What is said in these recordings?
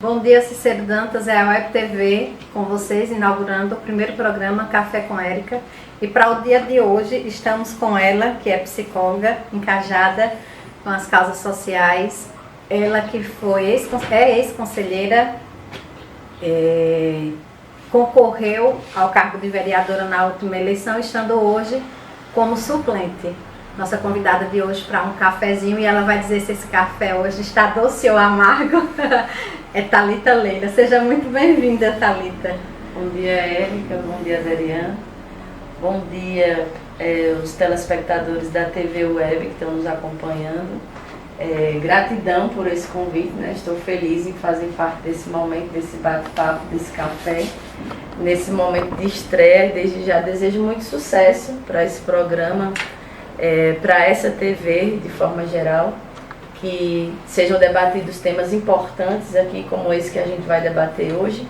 Bom dia, Cicero Dantas, é a Web TV com vocês, inaugurando o primeiro programa Café com Érica. E para o dia de hoje estamos com ela, que é psicóloga, engajada com as causas sociais. Ela que é ex-conselheira, concorreu ao cargo de vereadora na última eleição, estando hoje como suplente. Nossa convidada de hoje para um cafezinho, e ela vai dizer se esse café hoje está doce ou amargo. É Thalita Leila. Seja muito bem-vinda, Thalita. Bom dia, Érica. Bom dia, Adriana. Bom dia, os telespectadores da TV Web que estão nos acompanhando. Gratidão por esse convite, né? Estou feliz em fazer parte desse momento, desse bate-papo, desse café, nesse momento de estreia. Desde já desejo muito sucesso para esse programa, para essa TV de forma geral, que sejam debatidos temas importantes aqui, como esse que a gente vai debater hoje,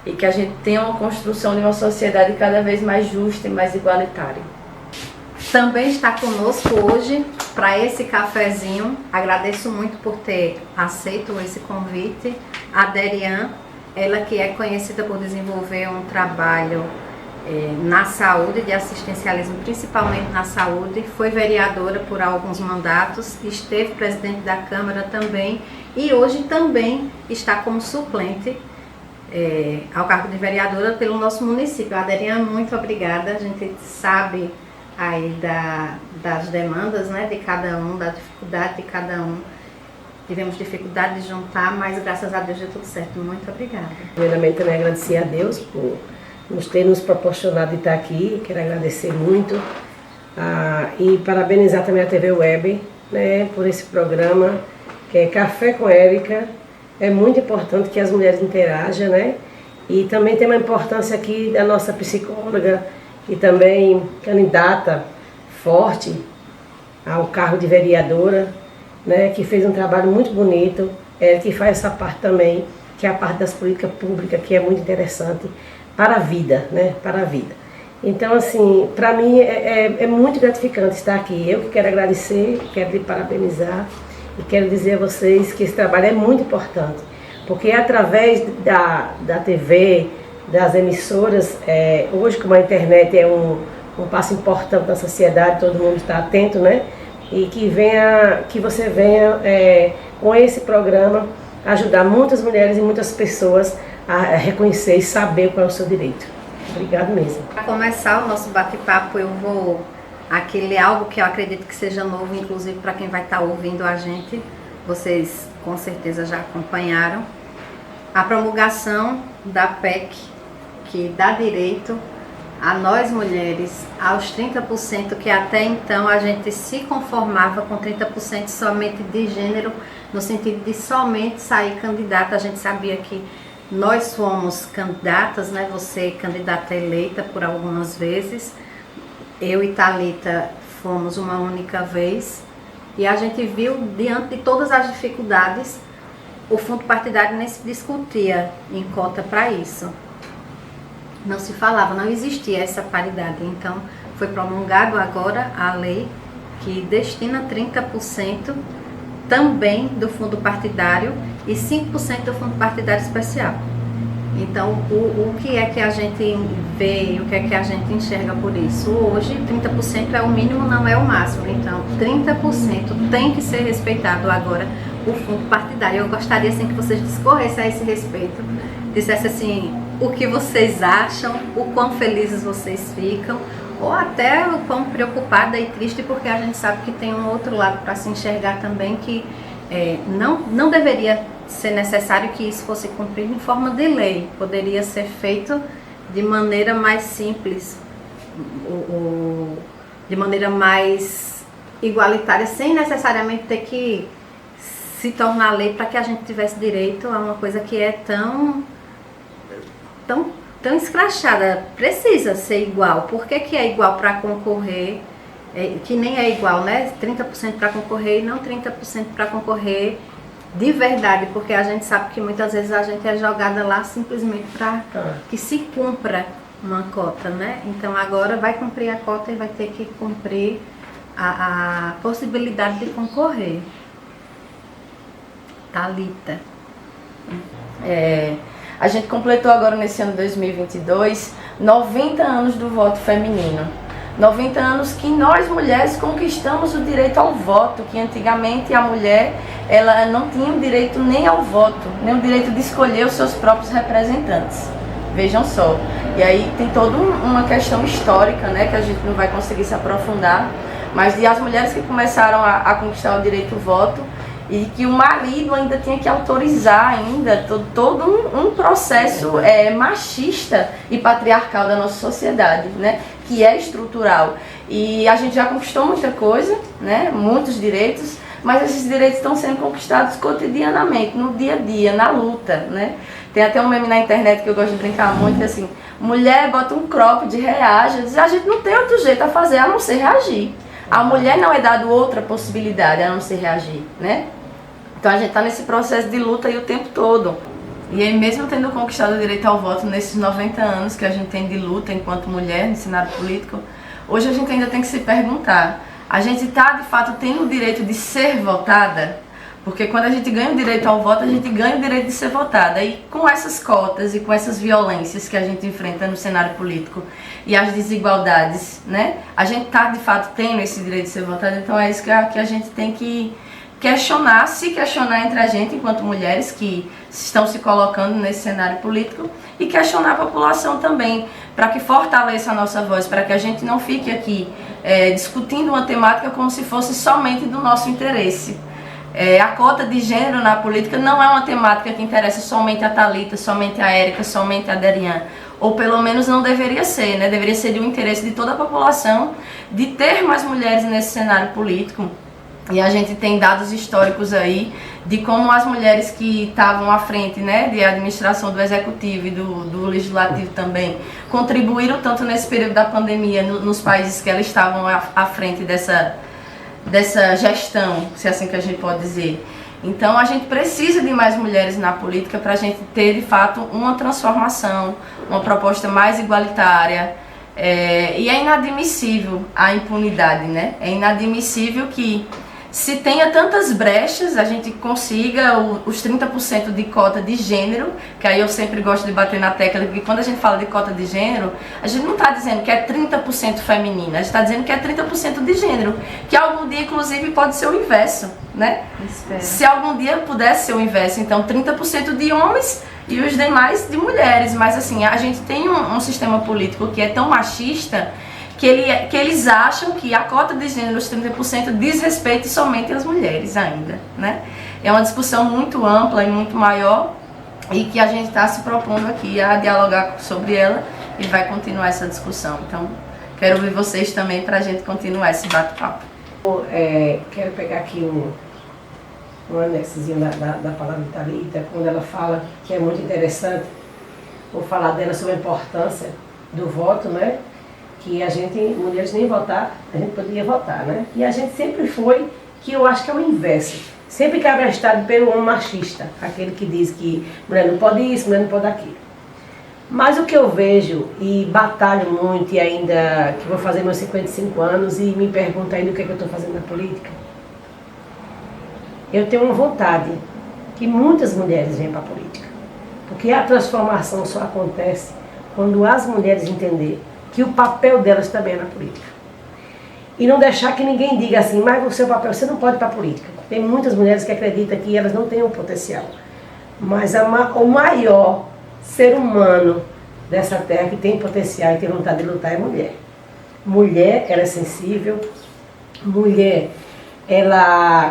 e que a gente tenha uma construção de uma sociedade cada vez mais justa e mais igualitária. Também está conosco hoje para esse cafezinho. Agradeço muito por ter aceito esse convite. A Derian, ela que é conhecida por desenvolver um trabalho na saúde, de assistencialismo, principalmente na saúde, foi vereadora por alguns mandatos, esteve presidente da Câmara também e hoje também está como suplente ao cargo de vereadora pelo nosso município. Adriana, muito obrigada. A gente sabe aí das demandas, né, de cada um, da dificuldade de cada um. Tivemos dificuldade de juntar, mas graças a Deus deu tudo certo. Muito obrigada. Primeiramente, também agradecer a Deus por nos proporcionado de estar aqui. Quero agradecer muito e parabenizar também a TV Web, né, por esse programa que é Café com Érica. É muito importante que as mulheres interajam, né? E também tem uma importância aqui da nossa psicóloga e também candidata forte ao cargo de vereadora, né, que fez um trabalho muito bonito, que faz essa parte também, que é a parte das políticas públicas, que é muito interessante para a vida, né? Para a vida. Então, assim, para mim é muito gratificante estar aqui. Eu que quero agradecer, quero lhe parabenizar e quero dizer a vocês que esse trabalho é muito importante, porque através da TV, das emissoras, hoje como a internet é um passo importante na sociedade, todo mundo está atento, né? E que você venha com esse programa ajudar muitas mulheres e muitas pessoas a reconhecer e saber qual é o seu direito. Obrigado mesmo. Para começar o nosso bate-papo, eu vou aqui ler algo que eu acredito que seja novo, inclusive para quem vai estar ouvindo a gente. Vocês com certeza já acompanharam a promulgação da PEC, que dá direito a nós mulheres aos 30%, que até então a gente se conformava com 30% somente de gênero, no sentido de somente sair candidata. A gente sabia que nós fomos candidatas, né? Você candidata eleita por algumas vezes, eu e Thalita fomos uma única vez, e a gente viu, diante de todas as dificuldades, o fundo partidário nem se discutia em cota para isso. Não se falava, não existia essa paridade. Então foi promulgado agora a lei que destina 30% também do fundo partidário e 5% do fundo partidário especial. Então, o que é que a gente vê, o que é que a gente enxerga por isso? Hoje, 30% é o mínimo, não é o máximo. Então, 30% tem que ser respeitado agora o fundo partidário. Eu gostaria assim, que vocês discorressem a esse respeito, dissessem assim, o que vocês acham, o quão felizes vocês ficam, ou até o quão preocupada e triste, porque a gente sabe que tem um outro lado para se enxergar também, que não deveria ser necessário que isso fosse cumprido em forma de lei. Poderia ser feito de maneira mais simples, de maneira mais igualitária, sem necessariamente ter que se tornar lei para que a gente tivesse direito a uma coisa que é tão escrachada. Precisa ser igual. Por que é igual para concorrer, que nem é igual, né? 30% para concorrer e não 30% para concorrer de verdade, porque a gente sabe que muitas vezes a gente é jogada lá simplesmente para que se cumpra uma cota, né? Então agora vai cumprir a cota e vai ter que cumprir a possibilidade de concorrer. Thalita. A gente completou agora nesse ano 2022 90 anos do voto feminino. 90 anos que nós mulheres conquistamos o direito ao voto, que antigamente a mulher ela não tinha o direito nem ao voto, nem o direito de escolher os seus próprios representantes. Vejam só. E aí tem toda uma questão histórica, né, que a gente não vai conseguir se aprofundar, mas de as mulheres que começaram a conquistar o direito ao voto e que o marido ainda tinha que autorizar ainda todo um processo machista e patriarcal da nossa sociedade, né, que é estrutural. E a gente já conquistou muita coisa, né, muitos direitos, mas esses direitos estão sendo conquistados cotidianamente, no dia a dia, na luta, né. Tem até um meme na internet que eu gosto de brincar muito, que é assim, mulher bota um cropped, reage, diz, a gente não tem outro jeito a fazer a não ser reagir. A mulher não é dado outra possibilidade a não ser reagir, né? Então a gente está nesse processo de luta aí o tempo todo. E aí mesmo tendo conquistado o direito ao voto nesses 90 anos que a gente tem de luta enquanto mulher no cenário político, hoje a gente ainda tem que se perguntar, a gente está de fato tendo o direito de ser votada? Porque quando a gente ganha o direito ao voto, a gente ganha o direito de ser votada. E com essas cotas e com essas violências que a gente enfrenta no cenário político e as desigualdades, né? A gente está de fato tendo esse direito de ser votada, então é isso que a gente tem que questionar, se questionar entre a gente, enquanto mulheres que estão se colocando nesse cenário político, e questionar a população também, para que fortaleça a nossa voz, para que a gente não fique aqui discutindo uma temática como se fosse somente do nosso interesse. A cota de gênero na política não é uma temática que interessa somente a Thalita, somente a Érica, somente a Derian. Ou pelo menos não deveria ser, né? Deveria ser de um interesse de toda a população de ter mais mulheres nesse cenário político. E a gente tem dados históricos aí de como as mulheres que estavam à frente, né, de administração do executivo e do legislativo também contribuíram tanto nesse período da pandemia nos países que elas estavam à frente dessa gestão, se é assim que a gente pode dizer. Então a gente precisa de mais mulheres na política para a gente ter de fato uma transformação, uma proposta mais igualitária. E é inadmissível a impunidade, né? É inadmissível que se tenha tantas brechas, a gente consiga os 30% de cota de gênero, que aí eu sempre gosto de bater na tecla, porque quando a gente fala de cota de gênero, a gente não está dizendo que é 30% feminina, a gente está dizendo que é 30% de gênero, que algum dia, inclusive, pode ser o inverso, né? Espero. Se algum dia pudesse ser o inverso, então 30% de homens e os demais de mulheres, mas assim, a gente tem um sistema político que é tão machista que eles acham que a cota de gênero, os 30%, diz respeito somente às mulheres ainda, né? É uma discussão muito ampla e muito maior e que a gente está se propondo aqui a dialogar sobre ela e vai continuar essa discussão. Então, quero ouvir vocês também para a gente continuar esse bate-papo. Quero pegar aqui um anexozinho da palavra de Thalita, quando ela fala, que é muito interessante, vou falar dela sobre a importância do voto, né? Que a gente, mulheres nem votar, a gente poderia votar, né? E a gente sempre foi, que eu acho que é o inverso, sempre cabrestado pelo homem machista, aquele que diz que mulher não pode isso, mulher não pode aquilo. Mas o que eu vejo, e batalho muito, e ainda que vou fazer meus 55 anos, e me pergunto ainda o que é que eu estou fazendo na política, eu tenho uma vontade que muitas mulheres venham para a política. Porque a transformação só acontece quando as mulheres entenderem que o papel delas também é na política. E não deixar que ninguém diga assim, mas o seu papel, você não pode ir para a política. Tem muitas mulheres que acreditam que elas não têm o potencial. Mas o maior ser humano dessa terra que tem potencial e tem vontade de lutar é mulher. Mulher, ela é sensível. Mulher,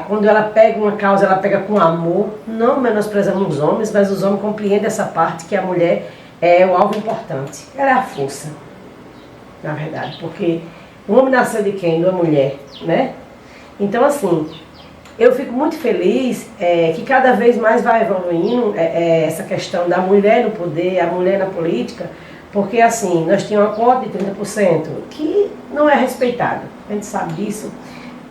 quando ela pega uma causa, ela pega com amor. Não menosprezando os homens, mas os homens compreendem essa parte que a mulher é o alvo importante. Ela é a força, na verdade, porque o homem nasceu de quem? De uma mulher, né? Então, assim, eu fico muito feliz que cada vez mais vai evoluindo essa questão da mulher no poder, a mulher na política, porque, assim, nós tínhamos uma cota de 30%, que não é respeitado, a gente sabe disso.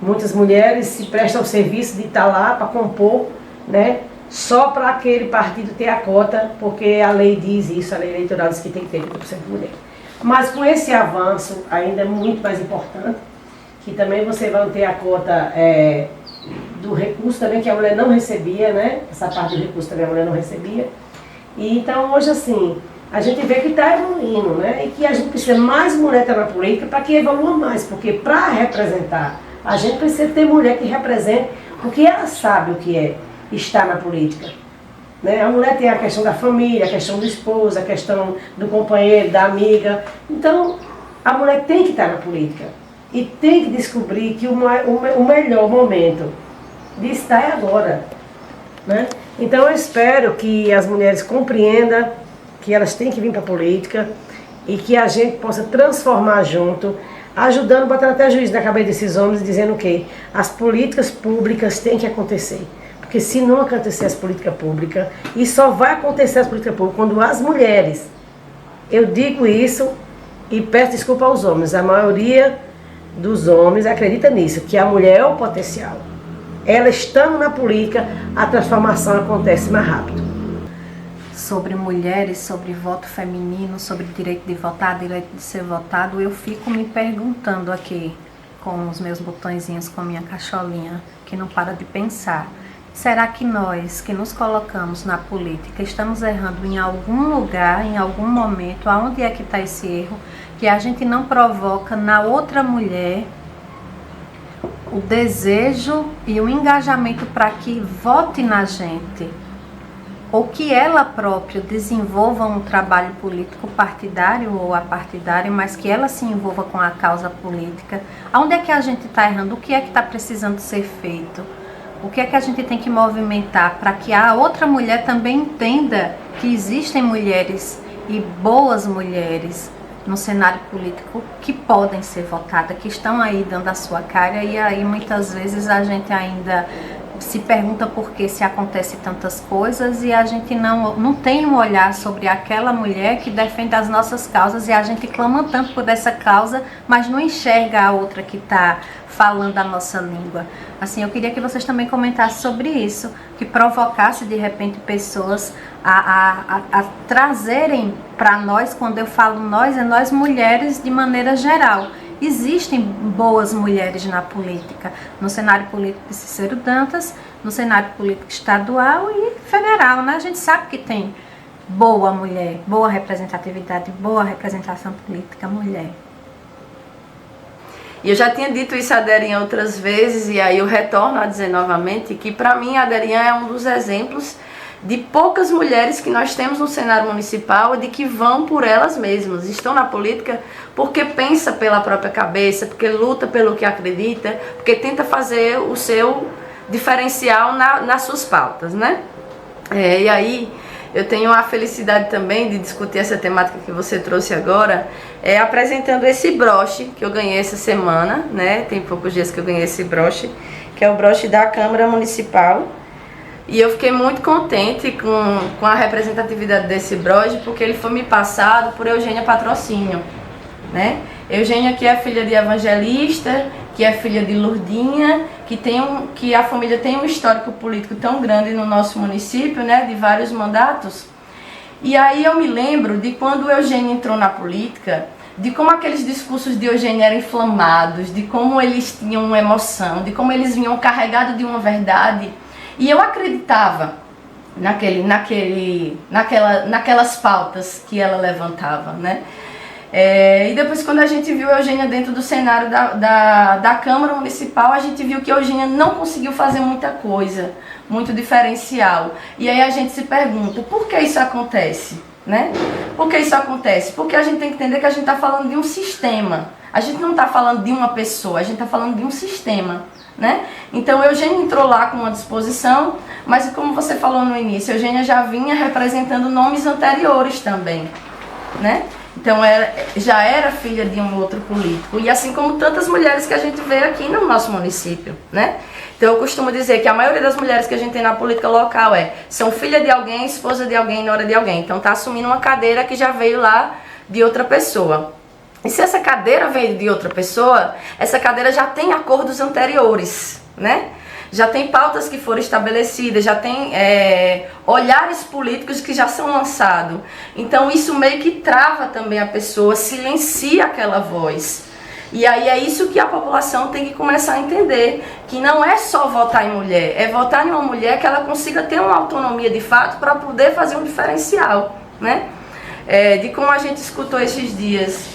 Muitas mulheres se prestam ao serviço de estar lá para compor, né? Só para aquele partido ter a cota, porque a lei diz isso, a lei eleitoral diz que tem que ter 30% de mulher. Mas com esse avanço, ainda é muito mais importante, que também você vai ter a cota do recurso também, que a mulher não recebia, né? Essa parte do recurso também a mulher não recebia. E então hoje assim, a gente vê que está evoluindo, né? E que a gente precisa mais mulher estar na política para que evolua mais, porque para representar, a gente precisa ter mulher que represente, porque ela sabe o que é estar na política. Né? A mulher tem a questão da família, a questão do esposo, a questão do companheiro, da amiga. Então, a mulher tem que estar na política e tem que descobrir que o melhor momento de estar é agora. Né? Então, eu espero que as mulheres compreendam que elas têm que vir para a política e que a gente possa transformar junto, ajudando, botando até juízo na cabeça desses homens, dizendo que as políticas públicas têm que acontecer. Porque se não acontecer as políticas públicas, e só vai acontecer as políticas públicas quando as mulheres, eu digo isso e peço desculpa aos homens, a maioria dos homens acredita nisso, que a mulher é o potencial. Ela estando na política, a transformação acontece mais rápido. Sobre mulheres, sobre voto feminino, sobre direito de votar, direito de ser votado, eu fico me perguntando aqui, com os meus botõezinhos, com a minha cacholinha, que não para de pensar. Será que nós, que nos colocamos na política, estamos errando em algum lugar, em algum momento? Aonde é que está esse erro? Que a gente não provoca na outra mulher o desejo e o engajamento para que vote na gente. Ou que ela própria desenvolva um trabalho político partidário ou apartidário, mas que ela se envolva com a causa política. Aonde é que a gente está errando? O que é que está precisando ser feito? O que é que a gente tem que movimentar para que a outra mulher também entenda que existem mulheres e boas mulheres no cenário político que podem ser votadas, que estão aí dando a sua cara, e aí muitas vezes a gente ainda se pergunta por que se acontece tantas coisas e a gente não tem um olhar sobre aquela mulher que defende as nossas causas, e a gente clama tanto por essa causa, mas não enxerga a outra que está falando a nossa língua. Assim, eu queria que vocês também comentassem sobre isso, que provocasse de repente pessoas a trazerem para nós, quando eu falo nós, é nós mulheres de maneira geral. Existem boas mulheres na política, no cenário político de Cícero Dantas, no cenário político estadual e federal, né? A gente sabe que tem boa mulher, boa representatividade, boa representação política mulher. E eu já tinha dito isso a Derian outras vezes, e aí eu retorno a dizer novamente que para mim a Derian é um dos exemplos de poucas mulheres que nós temos no cenário municipal, de que vão por elas mesmas, estão na política porque pensa pela própria cabeça, porque luta pelo que acredita, porque tenta fazer o seu diferencial nas suas pautas, né? E aí eu tenho a felicidade também de discutir essa temática que você trouxe agora, apresentando esse broche que eu ganhei essa semana, né? Tem poucos dias que eu ganhei esse broche, que é o broche da Câmara Municipal. E eu fiquei muito contente com a representatividade desse broche, porque ele foi me passado por Eugênia Patrocínio, né? Eugênia, que é filha de evangelista, que é filha de Lourdinha, que a família tem um histórico político tão grande no nosso município, né? De vários mandatos. E aí eu me lembro de quando Eugênia entrou na política, de como aqueles discursos de Eugênia eram inflamados, de como eles tinham uma emoção, de como eles vinham carregados de uma verdade. E eu acreditava naquelas pautas que ela levantava, né? E depois, quando a gente viu a Eugênia dentro do cenário da Câmara Municipal, a gente viu que a Eugênia não conseguiu fazer muita coisa, muito diferencial. E aí a gente se pergunta, por que isso acontece? Né? Por que isso acontece? Porque a gente tem que entender que a gente está falando de um sistema. A gente não está falando de uma pessoa, a gente está falando de um sistema. Né? Então Eugênia entrou lá com uma disposição, mas como você falou no início, Eugênia já vinha representando nomes anteriores também, né? Então já era filha de um outro político, e assim como tantas mulheres que a gente vê aqui no nosso município, né? Então eu costumo dizer que a maioria das mulheres que a gente tem na política local são filha de alguém, esposa de alguém, nora de alguém. Então está assumindo uma cadeira que já veio lá de outra pessoa. E se essa cadeira veio de outra pessoa, essa cadeira já tem acordos anteriores, né? Já tem pautas que foram estabelecidas, já tem olhares políticos que já são lançados. Então isso meio que trava também a pessoa, silencia aquela voz. E aí é isso que a população tem que começar a entender, que não é só votar em mulher, é votar em uma mulher que ela consiga ter uma autonomia de fato para poder fazer um diferencial, né? De como a gente escutou esses dias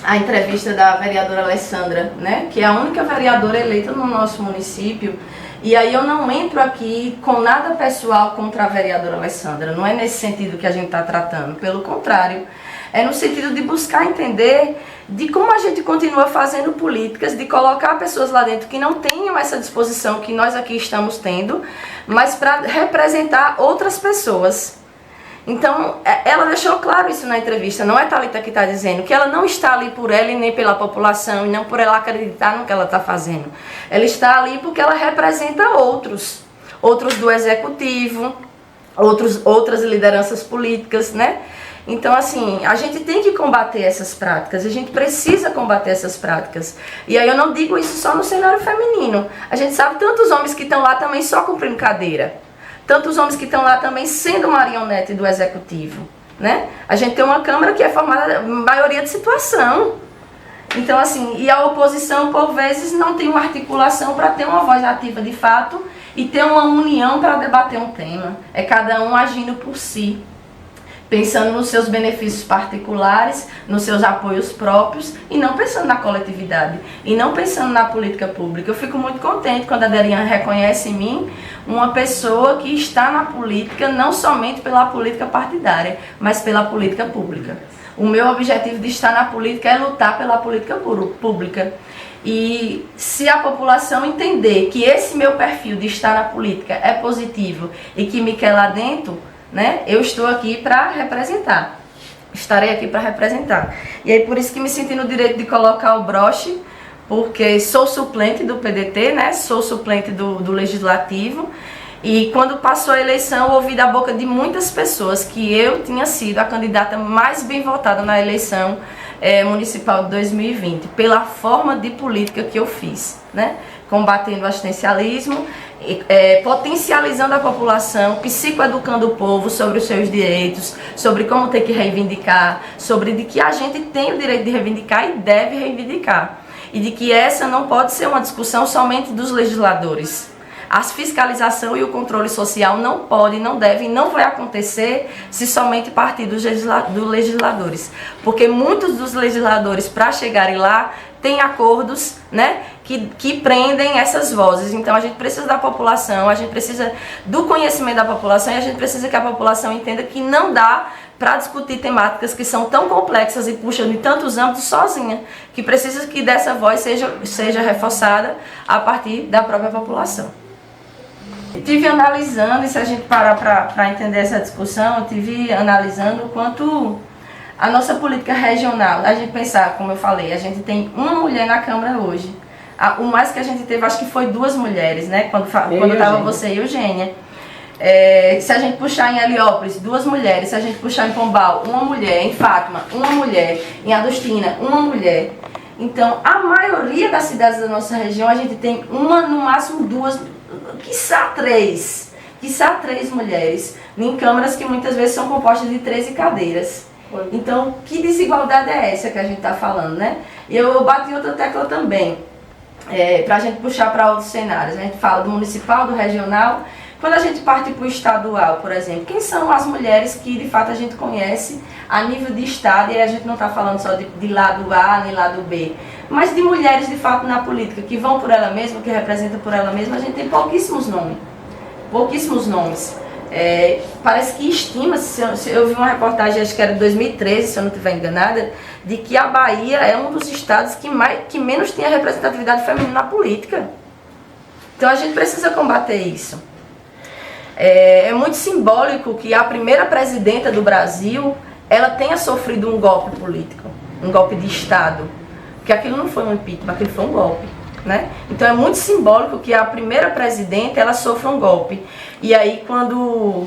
a entrevista da vereadora Alessandra, né? Que é a única vereadora eleita no nosso município. E aí eu não entro aqui com nada pessoal contra a vereadora Alessandra, não é nesse sentido que a gente está tratando, pelo contrário. É no sentido de buscar entender de como a gente continua fazendo políticas, de colocar pessoas lá dentro que não tenham essa disposição que nós aqui estamos tendo, mas para representar outras pessoas. Então, ela deixou claro isso na entrevista, não é Thalita que está dizendo, que ela não está ali por ela e nem pela população, e não por ela acreditar no que ela está fazendo. Ela está ali porque ela representa outros do executivo, outras lideranças políticas, né? Então, assim, a gente tem que combater essas práticas, a gente precisa combater essas práticas. E aí eu não digo isso só no cenário feminino. A gente sabe tantos homens que estão lá também só cumprindo cadeira. Tantos homens que estão lá também sendo marionete do executivo, né? A gente tem uma Câmara que é formada, maioria de situação. Então, assim, e a oposição, por vezes, não tem uma articulação para ter uma voz ativa de fato e ter uma união para debater um tema. É cada um agindo por si, pensando nos seus benefícios particulares, nos seus apoios próprios e não pensando na coletividade e não pensando na política pública. Eu fico muito contente quando a Derian reconhece em mim uma pessoa que está na política não somente pela política partidária, mas pela política pública. O meu objetivo de estar na política é lutar pela política pública. E se a população entender que esse meu perfil de estar na política é positivo e que me quer lá dentro, né, eu estou aqui para representar. Estarei aqui para representar. E aí por isso que me senti no direito de colocar o broche, porque sou suplente do PDT, né, sou suplente do Legislativo. E quando passou a eleição, eu ouvi da boca de muitas pessoas que eu tinha sido a candidata mais bem votada na eleição municipal de 2020, pela forma de política que eu fiz, né? Combatendo o assistencialismo, potencializando a população, psicoeducando o povo sobre os seus direitos, sobre como ter que reivindicar, sobre de que a gente tem o direito de reivindicar e deve reivindicar. E de que essa não pode ser uma discussão somente dos legisladores. A fiscalização e o controle social não pode, não deve e não vai acontecer se somente partir dos legisladores. Porque muitos dos legisladores, para chegarem lá, têm acordos, né, que prendem essas vozes. Então a gente precisa da população, a gente precisa do conhecimento da população e a gente precisa que a população entenda que não dá para discutir temáticas que são tão complexas e puxam de tantos âmbitos sozinha, que precisa que dessa voz seja reforçada a partir da própria população. Estive analisando, e se a gente parar para entender essa discussão, eu estive analisando o quanto a nossa política regional, a gente pensar, como eu falei, a gente tem uma mulher na Câmara hoje. O mais que a gente teve, acho que foi 2 mulheres, né? Quando estava você e Eugênia. Se a gente puxar em Heliópolis, 2 mulheres. Se a gente puxar em Pombal, 1 mulher. Em Fátima, 1 mulher. Em Adustina, 1 mulher. Então, a maioria das cidades da nossa região, a gente tem uma, no máximo 2, quiçá 3 mulheres, em câmaras que muitas vezes são compostas de 13 cadeiras. Então, que desigualdade é essa que a gente está falando, né? E eu bati outra tecla também, para a gente puxar para outros cenários. A gente fala do municipal, do regional. Quando a gente parte para o estadual, por exemplo, quem são as mulheres que de fato a gente conhece a nível de estado, e a gente não está falando só de lado A nem lado B, mas de mulheres de fato na política, que vão por ela mesma, que representam por ela mesma, a gente tem pouquíssimos nomes. Parece que estima-se, eu vi uma reportagem, acho que era de 2013, se eu não estiver enganada, de que a Bahia é um dos estados que menos tem a representatividade feminina na política. Então a gente precisa combater isso. É muito simbólico que a primeira presidenta do Brasil, ela tenha sofrido um golpe político, um golpe de Estado, porque aquilo não foi um impeachment, aquilo foi um golpe, né? Então é muito simbólico que a primeira presidenta, ela sofra um golpe. E aí quando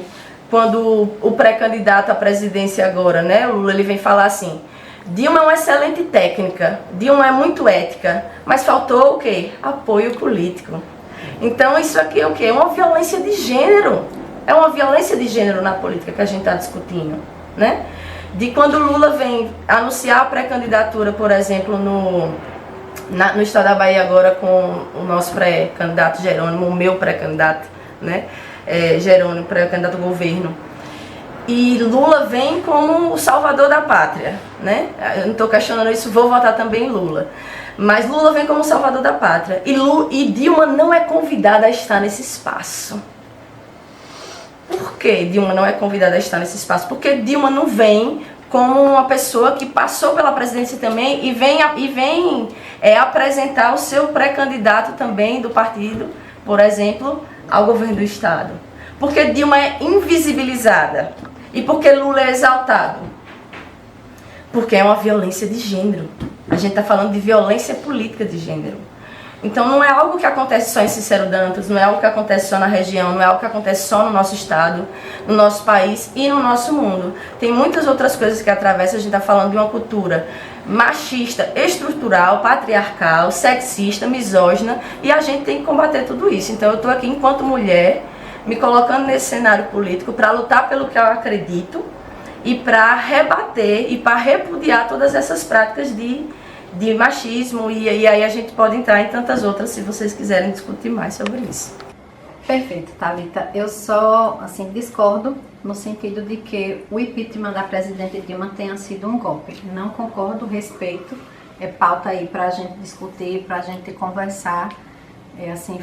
o pré-candidato à presidência agora, né, o Lula, ele vem falar assim: Dilma é uma excelente técnica, Dilma é muito ética, mas faltou o quê? Apoio político. Então isso aqui é o quê? É uma violência de gênero. É uma violência de gênero na política que a gente está discutindo, né? De quando o Lula vem anunciar a pré-candidatura, por exemplo, no estado da Bahia agora com o nosso pré-candidato Jerônimo, o meu pré-candidato, né? Jerônimo, pré-candidato ao governo. E Lula vem como o salvador da pátria, né? Eu não estou questionando isso, vou votar também em Lula. Mas Lula vem como o salvador da pátria. E Dilma não é convidada a estar nesse espaço. Por que Dilma não é convidada a estar nesse espaço? Porque Dilma não vem como uma pessoa que passou pela presidência também e vem apresentar o seu pré-candidato também do partido, por exemplo, ao governo do estado. Porque Dilma é invisibilizada. E porque Lula é exaltado? Porque é uma violência de gênero. A gente está falando de violência política de gênero. Então não é algo que acontece só em Cícero Dantas, não é algo que acontece só na região, não é algo que acontece só no nosso estado, no nosso país e no nosso mundo. Tem muitas outras coisas que atravessam. A gente está falando de uma cultura machista, estrutural, patriarcal, sexista, misógina, e a gente tem que combater tudo isso. Então eu estou aqui enquanto mulher, me colocando nesse cenário político para lutar pelo que eu acredito e para rebater e para repudiar todas essas práticas de machismo, e aí a gente pode entrar em tantas outras se vocês quiserem discutir mais sobre isso. Perfeito, Thalita. Eu só discordo no sentido de que o impeachment da presidente Dilma tenha sido um golpe. Não concordo, respeito, é pauta aí para a gente discutir, para a gente conversar.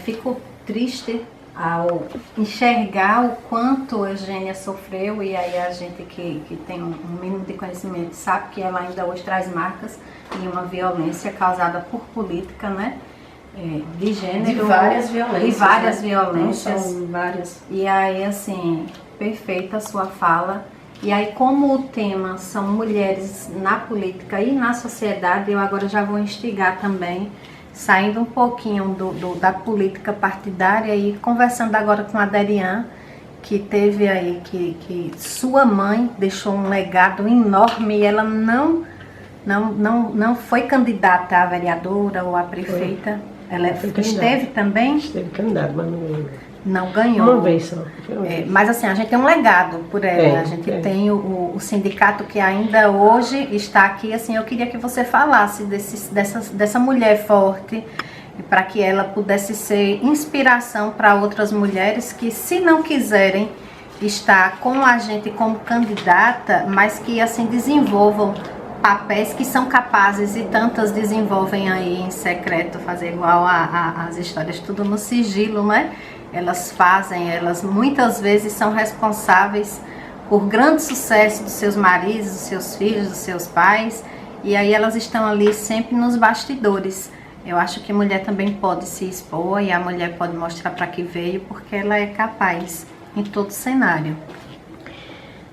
Fico triste ao enxergar o quanto Eugênia sofreu, e aí a gente que tem um mínimo de conhecimento sabe que ela ainda hoje traz marcas de uma violência causada por política, né? De gênero. De várias violências. De várias né? violências. São várias. E aí, perfeita a sua fala. E aí, como o tema são mulheres na política e na sociedade, eu agora já vou instigar também, saindo um pouquinho da política partidária e conversando agora com a Derian, que teve aí, que sua mãe deixou um legado enorme, e ela não foi candidata a vereadora ou a prefeita. Foi. Ela esteve também? Esteve candidata, mas não ganhou. Uma vez só. Mas a gente tem um legado por ela. A gente tem o sindicato que ainda hoje está aqui. Eu queria que você falasse dessa mulher forte, para que ela pudesse ser inspiração para outras mulheres que, se não quiserem estar com a gente como candidata, mas que desenvolvam papéis que são capazes, e tantas desenvolvem aí em secreto, fazer igual as histórias, tudo no sigilo, né? Elas muitas vezes são responsáveis por grande sucesso dos seus maridos, dos seus filhos, dos seus pais, e aí elas estão ali sempre nos bastidores. Eu acho que a mulher também pode se expor, e a mulher pode mostrar para que veio, porque ela é capaz em todo cenário.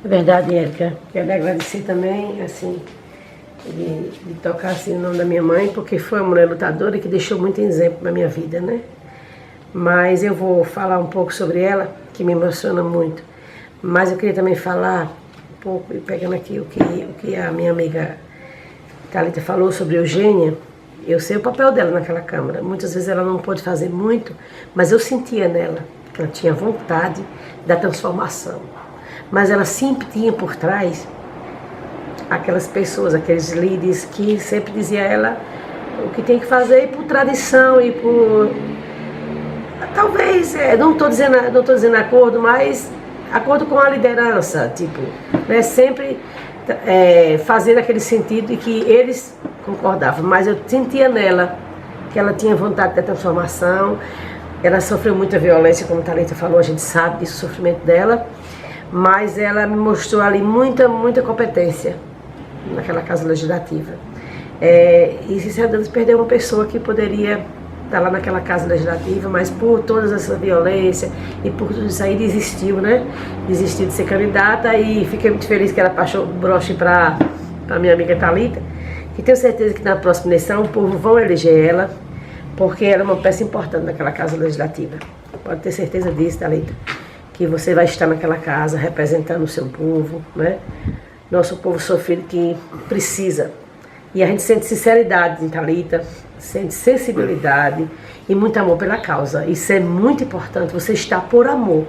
É verdade, Érica. Quero agradecer também, de tocar o nome da minha mãe, porque foi uma mulher lutadora que deixou muito exemplo na minha vida, né? Mas eu vou falar um pouco sobre ela, que me emociona muito. Mas eu queria também falar um pouco, pegando aqui o que a minha amiga Thalita falou sobre Eugênia. Eu sei o papel dela naquela Câmara. Muitas vezes ela não pôde fazer muito, mas eu sentia nela que ela tinha vontade da transformação. Mas ela sempre tinha por trás aquelas pessoas, aqueles líderes que sempre dizia a ela o que tem que fazer por tradição e por... Talvez, não estou dizendo acordo, mas acordo com a liderança, né, sempre fazer aquele sentido, e que eles concordavam. Mas eu sentia nela que ela tinha vontade de transformação. Ela sofreu muita violência, como a Thalita falou, a gente sabe disso, o sofrimento dela, mas ela me mostrou ali muita competência naquela casa legislativa. E sinceramente perdeu uma pessoa que poderia estar lá naquela casa legislativa, mas por toda essa violência e por tudo isso aí desistiu, né? Desistiu de ser candidata, e fiquei muito feliz que ela passou o broche para a minha amiga Thalita, que tenho certeza que na próxima eleição o povo vão eleger ela, porque ela é uma peça importante naquela casa legislativa. Pode ter certeza disso, Thalita, que você vai estar naquela casa representando o seu povo, né? Nosso povo sofrido que precisa. E a gente sente sinceridade em Thalita, sente sensibilidade e muito amor pela causa. Isso é muito importante, você está por amor.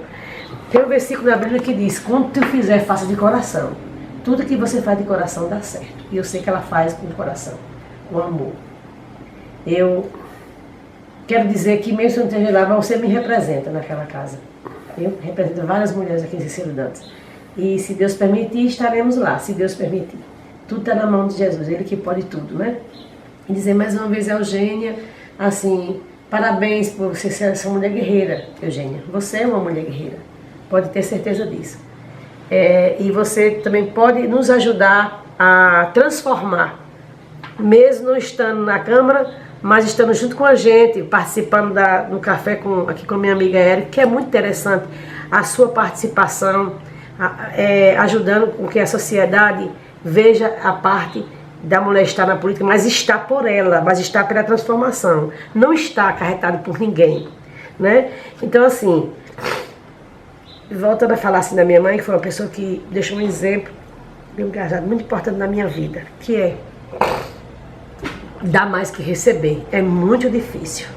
Tem um versículo da Bíblia que diz: quando tu fizer, faça de coração. Tudo que você faz de coração dá certo. E eu sei que ela faz com o coração, com amor. Eu quero dizer que mesmo se eu não esteja lá, você me representa naquela casa. Eu represento várias mulheres aqui em Cicero Dantas. E se Deus permitir, estaremos lá, se Deus permitir. Tudo está na mão de Jesus, Ele que pode tudo, né? E dizer mais uma vez a Eugênia, assim, parabéns por você ser essa mulher guerreira, Eugênia. Você é uma mulher guerreira, pode ter certeza disso. E você também pode nos ajudar a transformar, mesmo não estando na Câmara, mas estando junto com a gente, participando no café aqui com a minha amiga Érica, que é muito interessante a sua participação, ajudando com que a sociedade veja a parte da mulher estar na política, mas está por ela, mas está pela transformação, não está acarretado por ninguém, né? Então, assim, voltando a falar assim da minha mãe, que foi uma pessoa que deixou um exemplo engajado muito importante na minha vida, que é dar mais que receber. É muito difícil.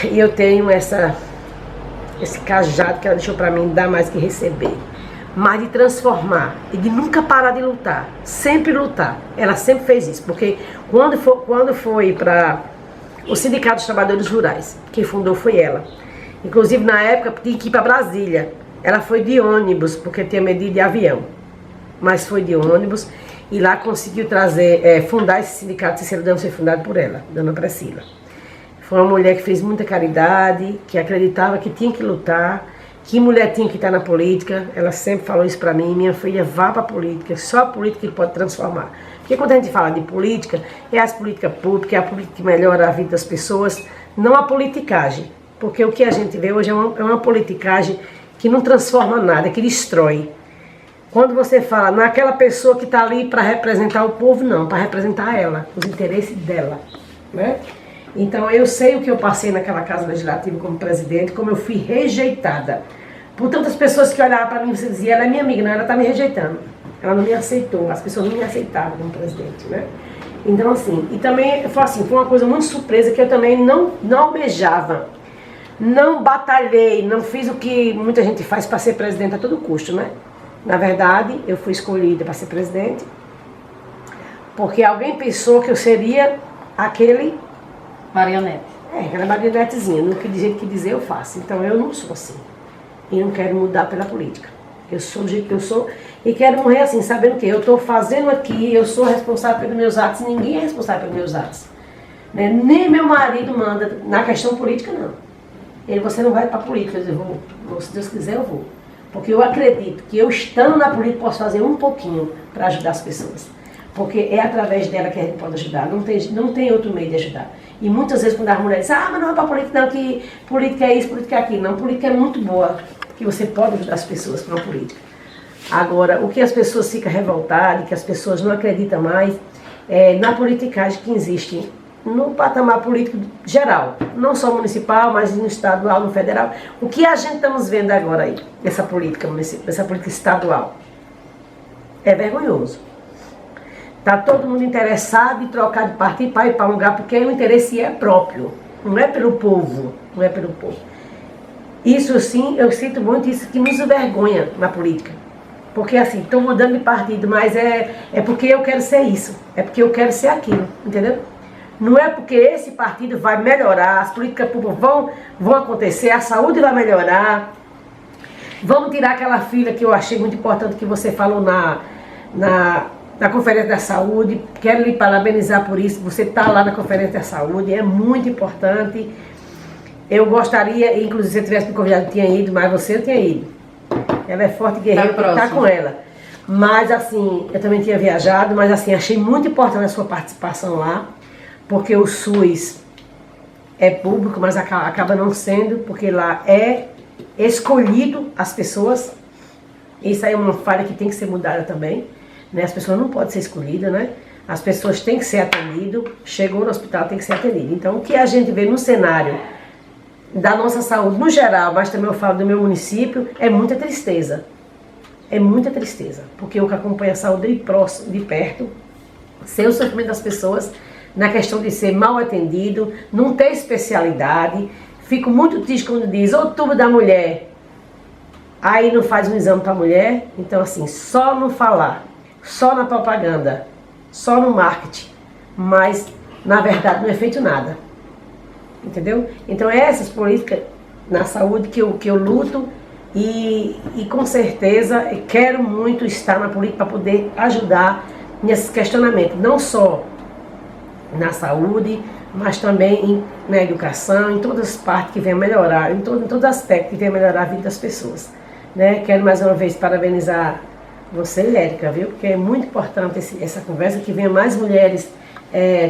E eu tenho esse cajado que ela deixou pra mim, dar mais que receber. Mas de transformar e de nunca parar de lutar. Sempre lutar. Ela sempre fez isso. Porque quando foi para o Sindicato dos Trabalhadores Rurais, quem fundou foi ela. Inclusive na época tinha que ir para Brasília. Ela foi de ônibus, porque tinha medo de ir de avião. Mas foi de ônibus. E lá conseguiu fundar esse sindicato. Cicero Dantas foi fundado por ela, Dona Priscila. Foi uma mulher que fez muita caridade, que acreditava que tinha que lutar, que mulher tinha que estar na política. Ela sempre falou isso pra mim: minha filha, vá pra política, só a política que pode transformar. Porque quando a gente fala de política, é as políticas públicas, é a política que melhora a vida das pessoas, não a politicagem. Porque o que a gente vê hoje é uma politicagem que não transforma nada, que destrói. Quando você fala naquela pessoa que está ali para representar o povo, não, para representar ela, os interesses dela, né? Então eu sei o que eu passei naquela Casa Legislativa como presidente, como eu fui rejeitada por tantas pessoas que olhavam para mim e você dizia: ela é minha amiga. Não, ela está me rejeitando, ela não me aceitou, as pessoas não me aceitavam como presidente, né? Então assim, e também foi uma coisa muito surpresa, que eu também não almejava, não batalhei, não fiz o que muita gente faz para ser presidente a todo custo, né? Na verdade, eu fui escolhida para ser presidente porque alguém pensou que eu seria aquele marionete. Aquela marionetezinha, no que dizer eu faço. Então eu não sou assim. E não quero mudar pela política. Eu sou do jeito que eu sou e quero morrer assim, sabendo que eu estou fazendo aqui, eu sou responsável pelos meus atos, ninguém é responsável pelos meus atos. Né? Nem meu marido manda na questão política, não. Você não vai para a política, eu vou, se Deus quiser eu vou. Porque eu acredito que eu estando na política posso fazer um pouquinho para ajudar as pessoas. Porque é através dela que a gente pode ajudar, não tem outro meio de ajudar. E muitas vezes quando as mulheres dizem: mas não é para política não, que política é isso, política é aquilo. Não, política é muito boa, que você pode ajudar as pessoas com a política. Agora, o que as pessoas ficam revoltadas, que as pessoas não acreditam mais, é na politicagem que existe no patamar político geral, não só municipal, mas no estadual, no federal. O que a gente estamos vendo agora aí, essa política estadual, é vergonhoso. Está todo mundo interessado em trocar de partido para ir para um lugar, porque o interesse é próprio, não é pelo povo, não é pelo povo. Isso sim, eu sinto muito isso, que nos envergonha na política. Porque assim, estou mudando de partido, mas é porque eu quero ser isso, é porque eu quero ser aquilo, entendeu? Não é porque esse partido vai melhorar, as políticas públicas vão acontecer, a saúde vai melhorar. Vamos tirar aquela fila que eu achei muito importante que você falou na Conferência da Saúde. Quero lhe parabenizar por isso, você está lá na Conferência da Saúde, é muito importante. Eu gostaria, inclusive se você tivesse me convidado, eu tinha ido, mas você eu tinha ido. Ela é forte, guerreira, está com ela. Mas assim, eu também tinha viajado, mas assim, achei muito importante a sua participação lá. Porque o SUS é público, mas acaba não sendo, porque lá é escolhido as pessoas. Isso aí é uma falha que tem que ser mudada também, né? As pessoas não podem ser escolhidas, né? As pessoas têm que ser atendidas, chegou no hospital, tem que ser atendido. Então, o que a gente vê no cenário da nossa saúde, no geral, mas também eu falo do meu município, é muita tristeza. É muita tristeza, porque eu que acompanho a saúde de perto, sei o sofrimento das pessoas, na questão de ser mal atendido, não ter especialidade. Fico muito triste quando diz Outubro da Mulher, aí não faz um exame para a mulher. Então assim, só no falar, só na propaganda, só no marketing, mas na verdade não é feito nada. Entendeu? Então essas políticas na saúde que eu luto e com certeza quero muito estar na política para poder ajudar nesses questionamentos, não só na saúde, mas também na educação, em todas as partes que venham melhorar, em todos os aspectos que venham melhorar a vida das pessoas. Né? Quero mais uma vez parabenizar você, Érica, viu? Porque é muito importante essa conversa, que venha mais mulheres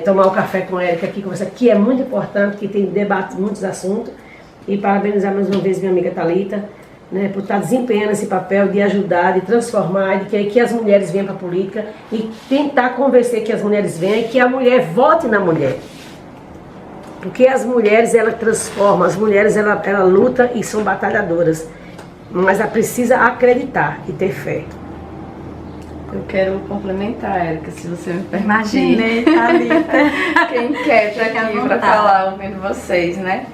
tomar o café com a Érica aqui, conversar, que é muito importante, que tem debate muitos assuntos. E parabenizar mais uma vez minha amiga Thalita, né, por estar desempenhando esse papel de ajudar, de transformar, de querer que as mulheres venham para a política e tentar convencer que as mulheres venham e que a mulher vote na mulher. Porque as mulheres, ela transforma, as mulheres, ela luta e são batalhadoras. Mas ela precisa acreditar e ter fé. Eu quero complementar, Érica, se você me permite. Imaginei, Thalita. Quem quer tá aqui para falar, ouvindo vocês, né?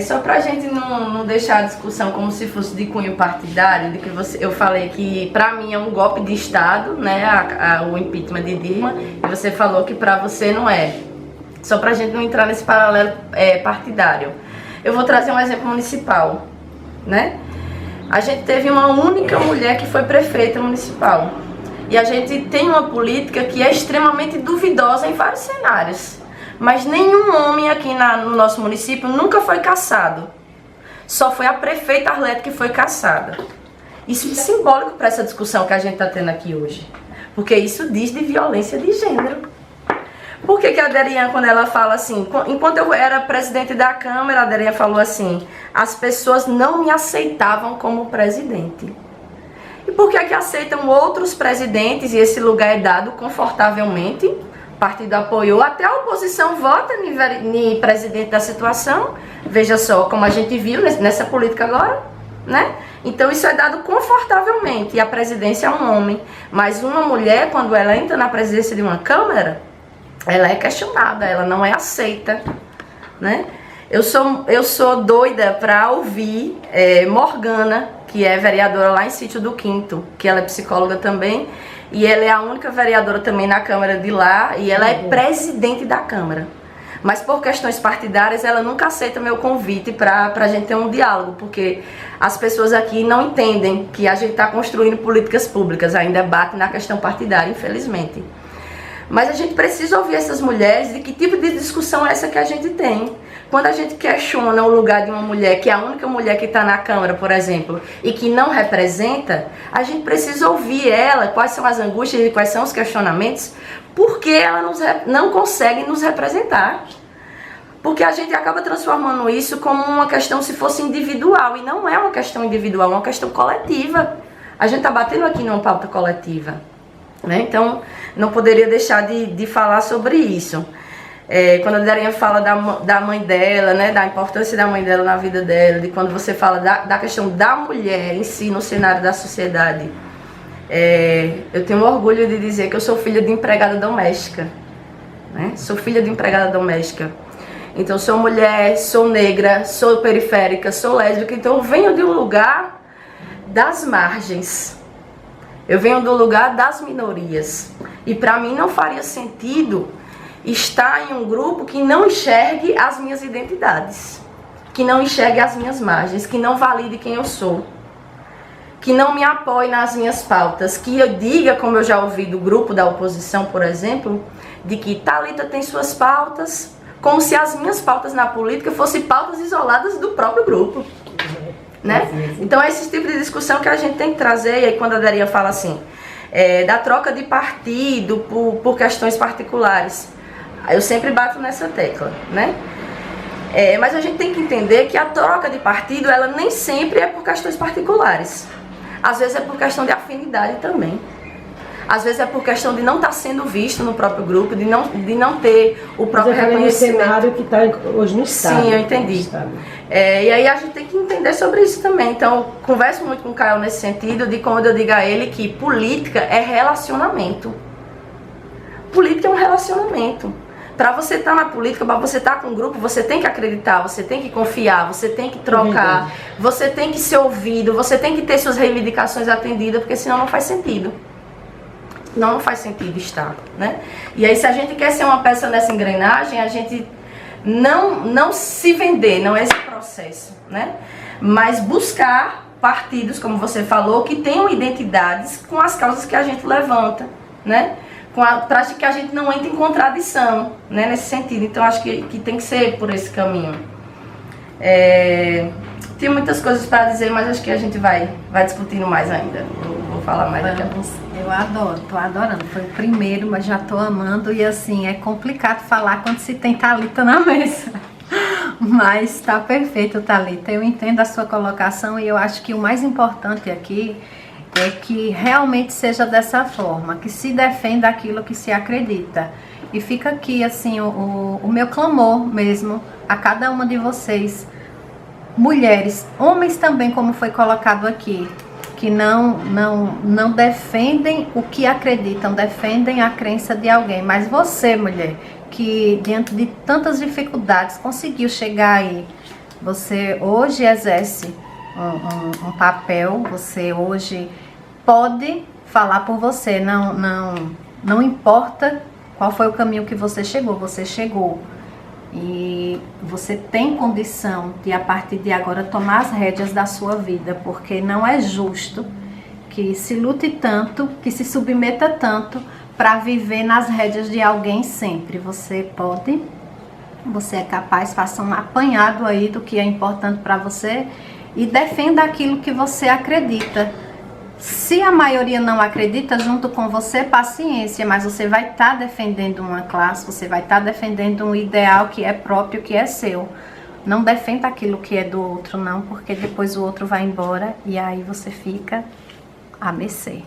Só pra gente não deixar a discussão como se fosse de cunho partidário, de que eu falei que pra mim é um golpe de Estado, né, o impeachment de Dilma, e você falou que pra você não é. Só pra gente não entrar nesse paralelo partidário. Eu vou trazer um exemplo municipal, né? A gente teve uma única mulher que foi prefeita municipal. E a gente tem uma política que é extremamente duvidosa em vários cenários. Mas nenhum homem aqui no nosso município nunca foi cassado. Só foi a prefeita Arlete que foi cassada. Isso é simbólico para essa discussão que a gente está tendo aqui hoje. Porque isso diz de violência de gênero. Por que a Derian, quando ela fala assim, enquanto eu era presidente da Câmara, a Derian falou assim, as pessoas não me aceitavam como presidente. E por que aceitam outros presidentes e esse lugar é dado confortavelmente? O partido apoiou, até a oposição vota no presidente da situação. Veja só como a gente viu nessa política agora, né? Então isso é dado confortavelmente e a presidência é um homem. Mas uma mulher, quando ela entra na presidência de uma Câmara, ela é questionada, ela não é aceita, né? Eu sou doida para ouvir Morgana, que é vereadora lá em Sítio do Quinto, que ela é psicóloga também, e ela é a única vereadora também na Câmara de lá, e ela é presidente da Câmara. Mas por questões partidárias, ela nunca aceita meu convite para a gente ter um diálogo, porque as pessoas aqui não entendem que a gente está construindo políticas públicas, ainda bate na questão partidária, infelizmente. Mas a gente precisa ouvir essas mulheres, de que tipo de discussão é essa que a gente tem. Quando a gente questiona o lugar de uma mulher, que é a única mulher que está na Câmara, por exemplo, e que não representa, a gente precisa ouvir ela, quais são as angústias e quais são os questionamentos, porque ela não consegue nos representar. Porque a gente acaba transformando isso como uma questão se fosse individual, e não é uma questão individual, é uma questão coletiva. A gente está batendo aqui numa pauta coletiva, né? Então, não poderia deixar de falar sobre isso. Quando a Darinha fala da mãe dela, né, da importância da mãe dela na vida dela, de quando você fala da questão da mulher em si no cenário da sociedade, eu tenho orgulho de dizer que eu sou filha de empregada doméstica, né? Sou filha de empregada doméstica. Então sou mulher, sou negra, sou periférica, sou lésbica, então eu venho de um lugar das margens. Eu venho do lugar das minorias. E para mim não faria sentido estar em um grupo que não enxergue as minhas identidades, que não enxergue as minhas margens, que não valide quem eu sou, que não me apoie nas minhas pautas, que eu diga, como eu já ouvi do grupo da oposição, por exemplo, de que Thalita tem suas pautas, como se as minhas pautas na política fossem pautas isoladas do próprio grupo. Né? Então é esse tipo de discussão que a gente tem que trazer. E aí quando a Daria fala assim, da troca de partido por questões particulares, eu sempre bato nessa tecla, né? Mas a gente tem que entender que a troca de partido, ela nem sempre é por questões particulares. Às vezes é por questão de afinidade também. Às vezes é por questão de não estar sendo visto no próprio grupo, de não ter o próprio reconhecimento. É o cenário que está hoje no Estado. Sim, eu entendi. E aí a gente tem que entender sobre isso também. Então, eu converso muito com o Caio nesse sentido, de quando eu digo a ele que política é relacionamento. Política é um relacionamento. Para você estar na política, para você estar com um grupo, você tem que acreditar, você tem que confiar, você tem que trocar, você tem que ser ouvido, você tem que ter suas reivindicações atendidas, porque senão não faz sentido. não faz sentido estar, né? E aí, se a gente quer ser uma peça nessa engrenagem, a gente não se vender, não é esse processo, né? Mas buscar partidos, como você falou, que tenham identidades com as causas que a gente levanta, né? Para que a gente não entre em contradição, né? Nesse sentido. Então, acho que tem que ser por esse caminho. Tem muitas coisas para dizer, mas acho que a gente vai discutindo mais ainda. Vou falar mais daqui a pouco. Eu adoro, tô adorando. Foi o primeiro, mas já tô amando. E assim, é complicado falar quando se tem Thalita na mesa. Mas tá perfeito, Thalita. Eu entendo a sua colocação e eu acho que o mais importante aqui é que realmente seja dessa forma, que se defenda aquilo que se acredita. E fica aqui, assim, o meu clamor mesmo a cada uma de vocês, mulheres, homens também, como foi colocado aqui, que não defendem o que acreditam, defendem a crença de alguém. Mas você, mulher, que diante de tantas dificuldades conseguiu chegar aí, você hoje exerce um papel, você hoje pode falar por você, não importa qual foi o caminho que você chegou. E você tem condição de, a partir de agora, tomar as rédeas da sua vida, porque não é justo que se lute tanto, que se submeta tanto para viver nas rédeas de alguém sempre. Você pode, você é capaz, faça um apanhado aí do que é importante para você e defenda aquilo que você acredita. Se a maioria não acredita junto com você, paciência, mas você vai estar defendendo uma classe, você vai estar defendendo um ideal que é próprio, que é seu. Não defenda aquilo que é do outro, não, porque depois o outro vai embora e aí você fica à mercê.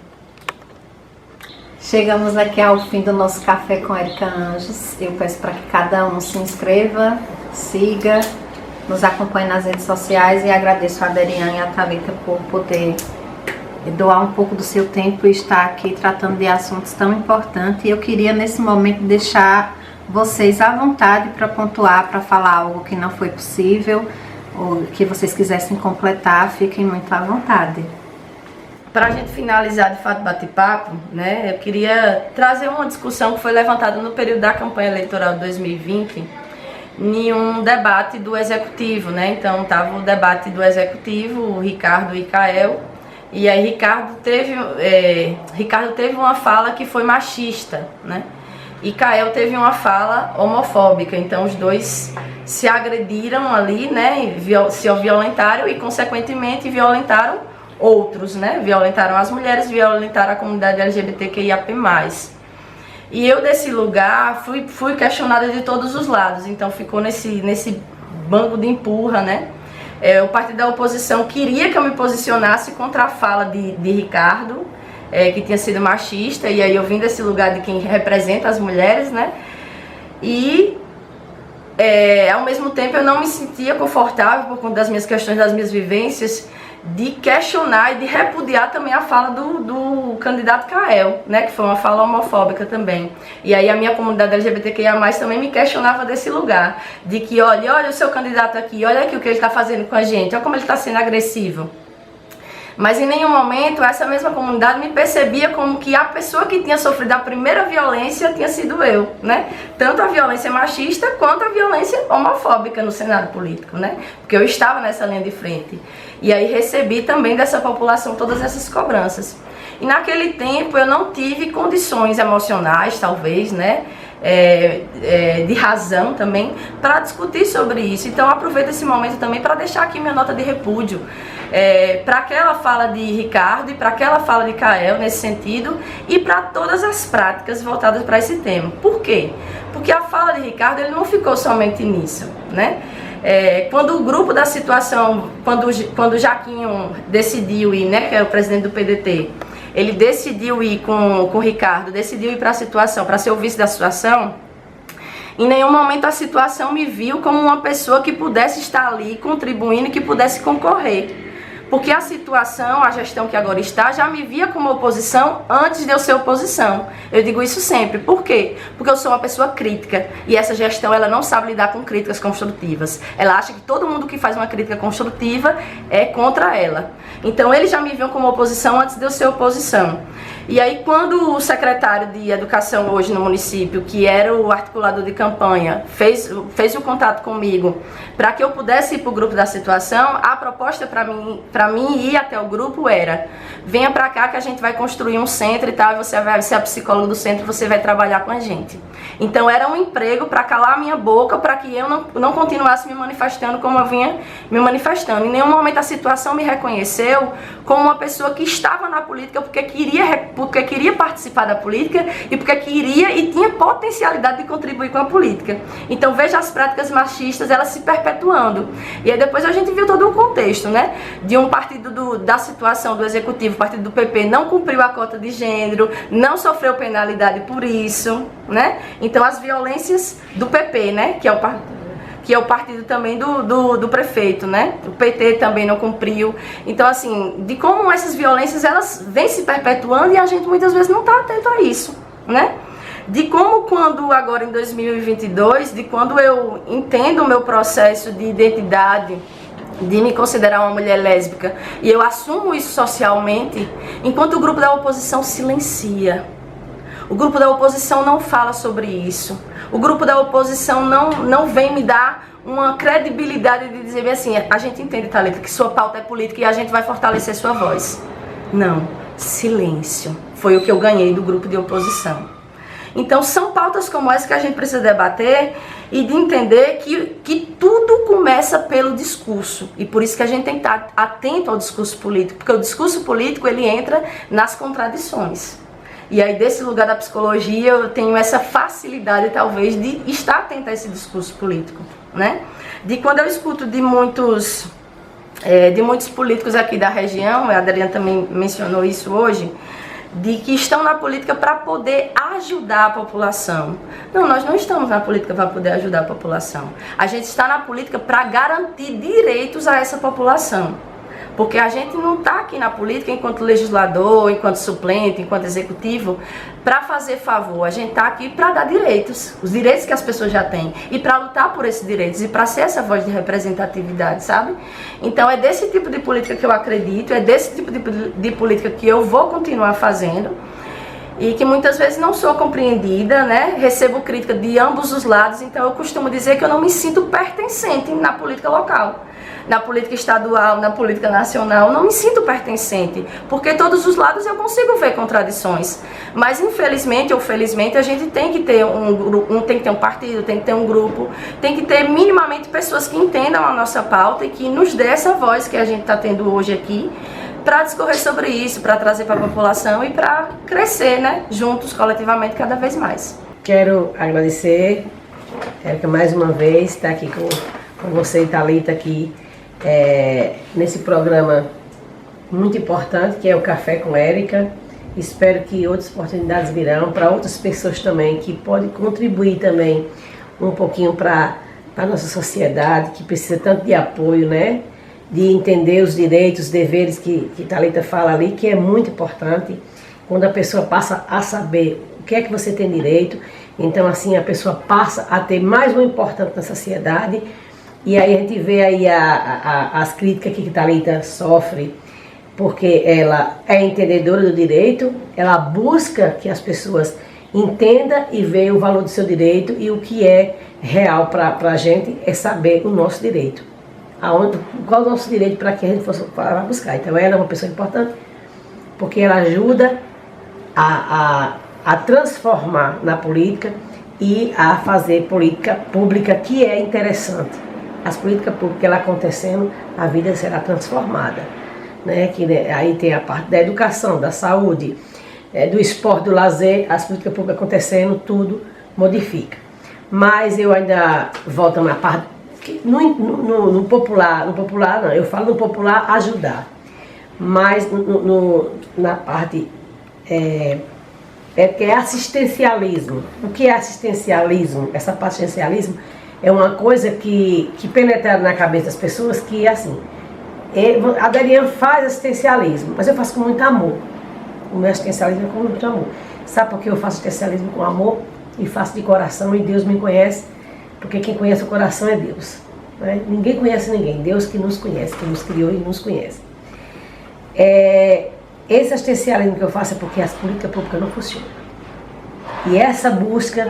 Chegamos aqui ao fim do nosso Café com Érica Anjos. Eu peço para que cada um se inscreva, siga, nos acompanhe nas redes sociais e agradeço a Aderian e a Thalita por poder doar um pouco do seu tempo e estar aqui tratando de assuntos tão importantes. E eu queria nesse momento deixar vocês à vontade para pontuar, para falar algo que não foi possível ou que vocês quisessem completar, fiquem muito à vontade. Para a gente finalizar de fato o bate-papo, né, eu queria trazer uma discussão que foi levantada no período da campanha eleitoral de 2020 em um debate do Executivo, né? Então estava o debate do Executivo, o Ricardo e Kael. E aí Ricardo teve uma fala que foi machista, né? E Kael teve uma fala homofóbica. Então os dois se agrediram ali, né? Se violentaram e consequentemente violentaram outros, né? Violentaram as mulheres, violentaram a comunidade LGBTQIAP+. E eu desse lugar fui questionada de todos os lados. Então ficou nesse banco de empurra, né? O partido da oposição queria que eu me posicionasse contra a fala de Ricardo, que tinha sido machista, e aí eu vim desse lugar de quem representa as mulheres, né? E ao mesmo tempo eu não me sentia confortável por conta das minhas questões, das minhas vivências, de questionar e de repudiar também a fala do candidato Kael, né, que foi uma fala homofóbica também. E aí a minha comunidade LGBTQIA+, também me questionava desse lugar, de que olha o seu candidato aqui, olha aqui o que ele está fazendo com a gente, olha como ele está sendo agressivo. Mas em nenhum momento essa mesma comunidade me percebia como que a pessoa que tinha sofrido a primeira violência tinha sido eu, né? Tanto a violência machista quanto a violência homofóbica no cenário político, né? Porque eu estava nessa linha de frente. E aí recebi também dessa população todas essas cobranças. E naquele tempo eu não tive condições emocionais, talvez, né? De razão também, para discutir sobre isso. Então aproveito esse momento também para deixar aqui minha nota de repúdio para aquela fala de Ricardo e para aquela fala de Kael nesse sentido e para todas as práticas voltadas para esse tema. Por quê? Porque a fala de Ricardo ele não ficou somente nisso, né? Quando o grupo da situação, quando o Jaquinho decidiu ir, né, que é o presidente do PDT, ele decidiu ir com o Ricardo, decidiu ir para a situação, para ser o vice da situação, em nenhum momento a situação me viu como uma pessoa que pudesse estar ali contribuindo, que pudesse concorrer. Porque a situação, a gestão que agora está, já me via como oposição antes de eu ser oposição. Eu digo isso sempre. Por quê? Porque eu sou uma pessoa crítica e essa gestão ela não sabe lidar com críticas construtivas. Ela acha que todo mundo que faz uma crítica construtiva é contra ela. Então eles já me viam como oposição antes de eu ser oposição. E aí, quando o secretário de Educação hoje no município, que era o articulador de campanha, fez o contato comigo para que eu pudesse ir para o grupo da situação, a proposta para mim ir até o grupo era: venha para cá que a gente vai construir um centro e tal, e você vai ser a psicóloga do centro, você vai trabalhar com a gente. Então era um emprego para calar a minha boca, para que eu não continuasse me manifestando como eu vinha me manifestando. Em nenhum momento a situação me reconheceu como uma pessoa que estava na política porque queria participar da política e porque queria e tinha potencialidade de contribuir com a política. Então veja as práticas machistas, elas se perpetuando. E aí depois a gente viu todo um contexto, né? De um partido da situação do executivo, o partido do PP não cumpriu a cota de gênero, não sofreu penalidade por isso, né? Então as violências do PP, né? Que é o partido também do prefeito, né? O PT também não cumpriu. Então, assim, de como essas violências, elas vêm se perpetuando e a gente muitas vezes não está atento a isso, né? De como quando, agora em 2022, de quando eu entendo o meu processo de identidade, de me considerar uma mulher lésbica, e eu assumo isso socialmente, enquanto o grupo da oposição silencia. O grupo da oposição não fala sobre isso. O grupo da oposição não vem me dar uma credibilidade de dizer assim: a gente entende, Thalita, que sua pauta é política e a gente vai fortalecer sua voz. Não, silêncio. Foi o que eu ganhei do grupo de oposição. Então são pautas como essa que a gente precisa debater e de entender que tudo começa pelo discurso. E por isso que a gente tem que estar atento ao discurso político, porque o discurso político ele entra nas contradições. E aí, desse lugar da psicologia, eu tenho essa facilidade, talvez, de estar atenta a esse discurso político, né? De quando eu escuto de muitos políticos aqui da região, a Adriana também mencionou isso hoje, de que estão na política para poder ajudar a população. Não, nós não estamos na política para poder ajudar a população. A gente está na política para garantir direitos a essa população. Porque a gente não está aqui na política enquanto legislador, enquanto suplente, enquanto executivo, para fazer favor. A gente está aqui para dar direitos, os direitos que as pessoas já têm, e para lutar por esses direitos, e para ser essa voz de representatividade, sabe? Então é desse tipo de política que eu acredito, é desse tipo de política que eu vou continuar fazendo, e que muitas vezes não sou compreendida, né? Recebo crítica de ambos os lados, então eu costumo dizer que eu não me sinto pertencente na política local. Na política estadual, na política nacional, não me sinto pertencente, porque todos os lados eu consigo ver contradições. Mas infelizmente ou felizmente a gente tem que ter tem que ter um partido, tem que ter um grupo, tem que ter minimamente pessoas que entendam a nossa pauta e que nos dê essa voz que a gente está tendo hoje aqui, para discorrer sobre isso, para trazer para a população e para crescer, né, juntos, coletivamente, cada vez mais. Quero agradecer, Érica, mais uma vez, estar aqui com você e Thalita aqui, nesse programa muito importante que é o Café com Érica. Espero que outras oportunidades virão para outras pessoas também que podem contribuir também um pouquinho para a nossa sociedade, que precisa tanto de apoio, né? De entender os direitos, os deveres que Thalita fala ali, que é muito importante. Quando a pessoa passa a saber o que é que você tem direito, então assim a pessoa passa a ter mais um importante na sociedade. E aí a gente vê aí as críticas que Thalita sofre, porque ela é entendedora do direito, ela busca que as pessoas entendam e vejam o valor do seu direito, e o que é real para a gente é saber o nosso direito. Qual é o nosso direito para que a gente fosse para buscar. Então ela é uma pessoa importante, porque ela ajuda a transformar na política e a fazer política pública que é interessante. As políticas públicas ela acontecendo, a vida será transformada, né? Aí tem a parte da educação, da saúde, do esporte, do lazer, as políticas públicas acontecendo, tudo modifica. Mas eu ainda volto na parte, no popular não, eu falo no popular ajudar, mas na parte que é assistencialismo. O que é assistencialismo? Essa parte de assistencialismo é uma coisa que penetra na cabeça das pessoas, que assim, a Adriana faz assistencialismo, mas eu faço com muito amor. O meu assistencialismo é com muito amor. Sabe por que eu faço assistencialismo com amor? E faço de coração, e Deus me conhece, porque quem conhece o coração é Deus, né? Ninguém conhece ninguém, Deus que nos conhece, que nos criou e nos conhece. esse assistencialismo que eu faço é porque as políticas públicas não funcionam. E essa busca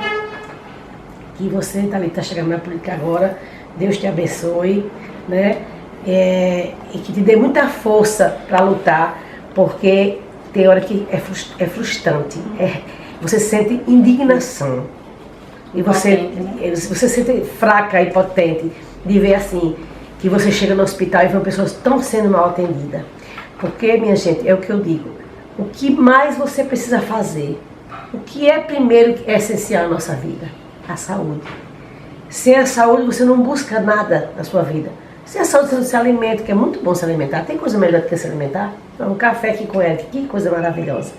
que você, Thalita, está chegando na política agora, Deus te abençoe, né? E que te dê muita força para lutar, porque tem hora que é frustrante, você sente indignação e você se sente fraca e potente de ver assim, que você chega no hospital e vê pessoas tão sendo mal atendidas. Porque, minha gente, é o que eu digo, o que mais você precisa fazer, o que é primeiro é essencial na nossa vida? A saúde. Sem a saúde você não busca nada na sua vida. Sem a saúde você não se alimenta, que é muito bom se alimentar. Tem coisa melhor do que se alimentar? Um café aqui com Eric, que coisa maravilhosa,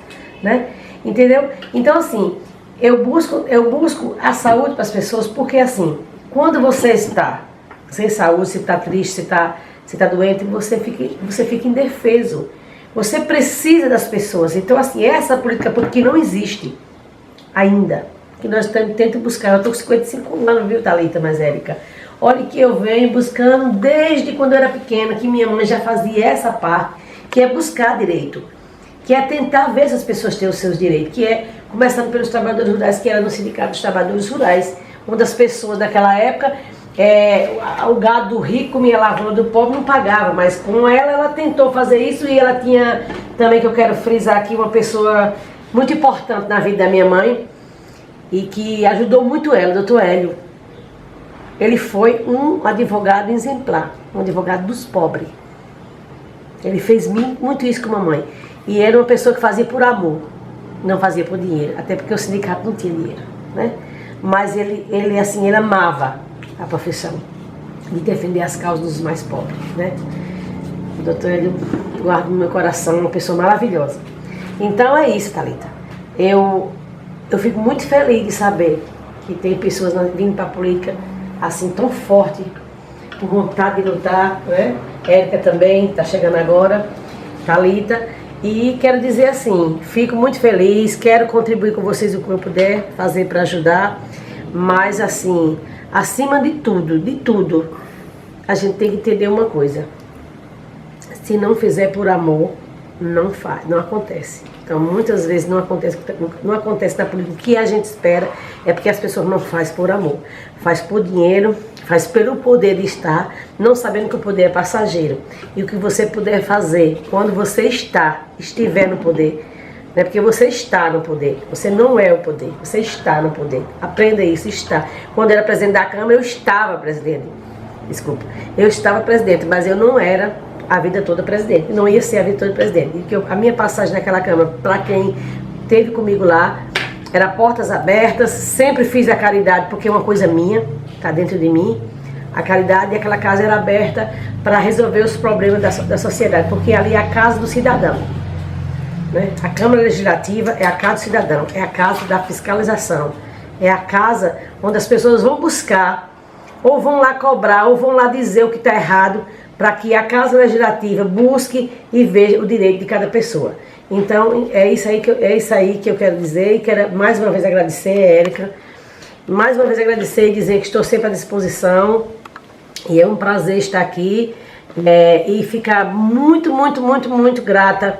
né? Entendeu? Então assim, eu busco a saúde para as pessoas, porque assim, quando você está sem saúde, se está triste, se está doente, você fica indefeso. Você precisa das pessoas. Então assim, essa política porque não existe ainda, que nós tentamos buscar. Eu estou com 55 anos, viu, Thalita, mas Érica? Olha que eu venho buscando desde quando eu era pequena, que minha mãe já fazia essa parte, que é buscar direito, que é tentar ver se as pessoas têm os seus direitos, que é começando pelos trabalhadores rurais, que era no Sindicato dos Trabalhadores Rurais, onde as pessoas daquela época, o gado rico comia a lavoura do pobre, não pagava, mas com ela tentou fazer isso, e ela tinha também, que eu quero frisar aqui, uma pessoa muito importante na vida da minha mãe, e que ajudou muito ela, o doutor Hélio. Ele foi um advogado exemplar, um advogado dos pobres. Ele fez muito isso com a mamãe. E era uma pessoa que fazia por amor, não fazia por dinheiro, até porque o sindicato não tinha dinheiro, né? Mas ele amava a profissão de defender as causas dos mais pobres, né? O doutor Hélio guarda no meu coração, uma pessoa maravilhosa. Então é isso, Thalita. Eu fico muito feliz de saber que tem pessoas vindo para a política assim tão forte, por vontade de lutar, né? Érica também está chegando agora, Thalita, e quero dizer assim, fico muito feliz, quero contribuir com vocês o que eu puder fazer para ajudar, mas assim, acima de tudo, a gente tem que entender uma coisa: se não fizer por amor, não acontece. Então, muitas vezes não acontece na política. O que a gente espera é porque as pessoas não fazem por amor. Faz por dinheiro, faz pelo poder de estar, não sabendo que o poder é passageiro. E o que você puder fazer quando você estiver no poder, não é porque você está no poder, você não é o poder, você está no poder. Aprenda isso, está. Quando eu era presidente da Câmara, eu estava presidente. Desculpa, eu estava presidente, mas eu não era a vida toda presidente, não ia ser a vida toda presidente. E a minha passagem naquela Câmara, para quem esteve comigo lá, era portas abertas, sempre fiz a caridade, porque é uma coisa minha, está dentro de mim. A caridade e aquela casa era aberta para resolver os problemas da sociedade, porque ali é a casa do cidadão, né? A Câmara Legislativa é a casa do cidadão, é a casa da fiscalização, é a casa onde as pessoas vão buscar, ou vão lá cobrar, ou vão lá dizer o que está errado, para que a Casa Legislativa busque e veja o direito de cada pessoa. Então, é isso aí que eu quero dizer, e quero mais uma vez agradecer a Érica, mais uma vez agradecer e dizer que estou sempre à disposição, e é um prazer estar aqui, e ficar muito grata,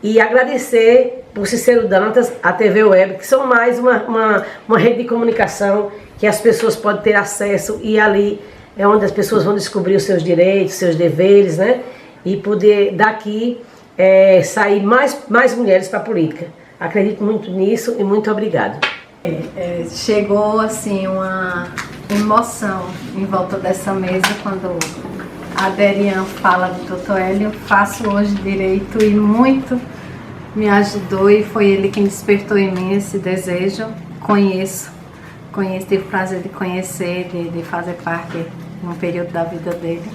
e agradecer por Cicero Dantas, a TV Web, que são mais uma rede de comunicação que as pessoas podem ter acesso, e ali é onde as pessoas vão descobrir os seus direitos, seus deveres, né? E poder daqui sair mais mulheres para a política. Acredito muito nisso e muito obrigada. Chegou assim uma emoção em volta dessa mesa quando a Derian fala do Dr. Hélio. Faço hoje direito e muito me ajudou, e foi ele que despertou em mim esse desejo. Tive o prazer de conhecer, de fazer parte de um período da vida dele.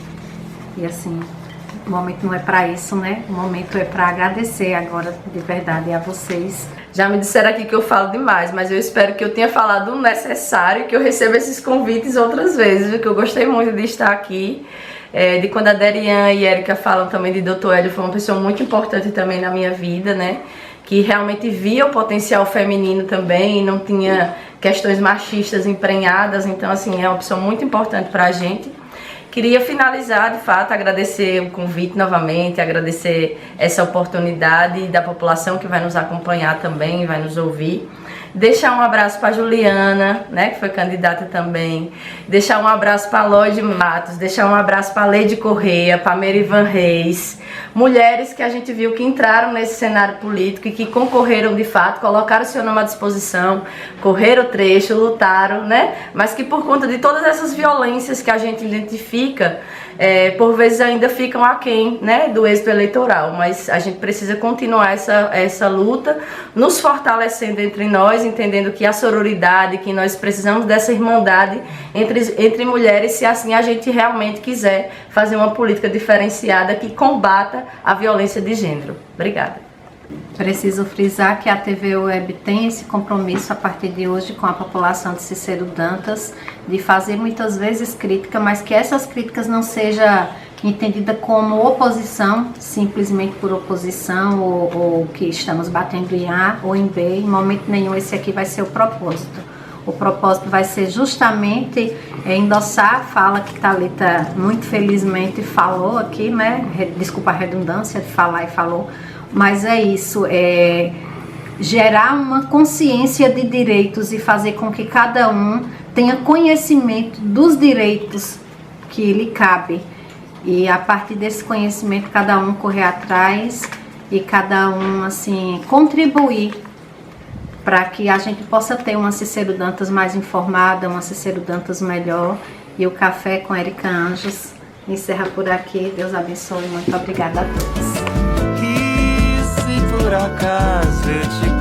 E assim, o momento não é para isso, né? O momento é para agradecer agora de verdade a vocês. Já me disseram aqui que eu falo demais, mas eu espero que eu tenha falado o necessário, que eu receba esses convites outras vezes, porque eu gostei muito de estar aqui. De quando a Derian e a Érica falam também de Dr. Hélio, foi uma pessoa muito importante também na minha vida, né? Que realmente via o potencial feminino também, e não tinha questões machistas emprenhadas. Então assim, é uma pessoa muito importante pra gente. Queria finalizar, de fato, agradecer o convite novamente, agradecer essa oportunidade da população que vai nos acompanhar também, vai nos ouvir. Deixar um abraço para Juliana, né, que foi candidata também. Deixar um abraço para Lloyd Matos, deixar um abraço para Leide Correia, para Merivan Reis. Mulheres que a gente viu que entraram nesse cenário político e que concorreram de fato, colocaram seu nome à disposição, correram o trecho, lutaram, né? Mas que por conta de todas essas violências que a gente identifica, por vezes ainda ficam aquém, né, do êxito eleitoral. Mas a gente precisa continuar essa luta, nos fortalecendo entre nós, entendendo que a sororidade, que nós precisamos dessa irmandade entre mulheres, se assim a gente realmente quiser fazer uma política diferenciada que combata a violência de gênero. Obrigada. Preciso frisar que a TV Web tem esse compromisso a partir de hoje com a população de Cícero Dantas, de fazer muitas vezes crítica, mas que essas críticas não sejam entendidas como oposição, simplesmente por oposição, ou que estamos batendo em A ou em B. Em momento nenhum esse aqui vai ser o propósito. O propósito vai ser justamente endossar a fala que Thalita muito felizmente falou aqui, né? Desculpa a redundância de falar e falou, mas é isso, gerar uma consciência de direitos e fazer com que cada um tenha conhecimento dos direitos que lhe cabe. E a partir desse conhecimento, cada um correr atrás e cada um, assim, contribuir para que a gente possa ter uma Cícero Dantas mais informada, uma Cícero Dantas melhor. E o Café com Érica Anjos encerra por aqui. Deus abençoe. Muito obrigada a todos. Por acaso eu te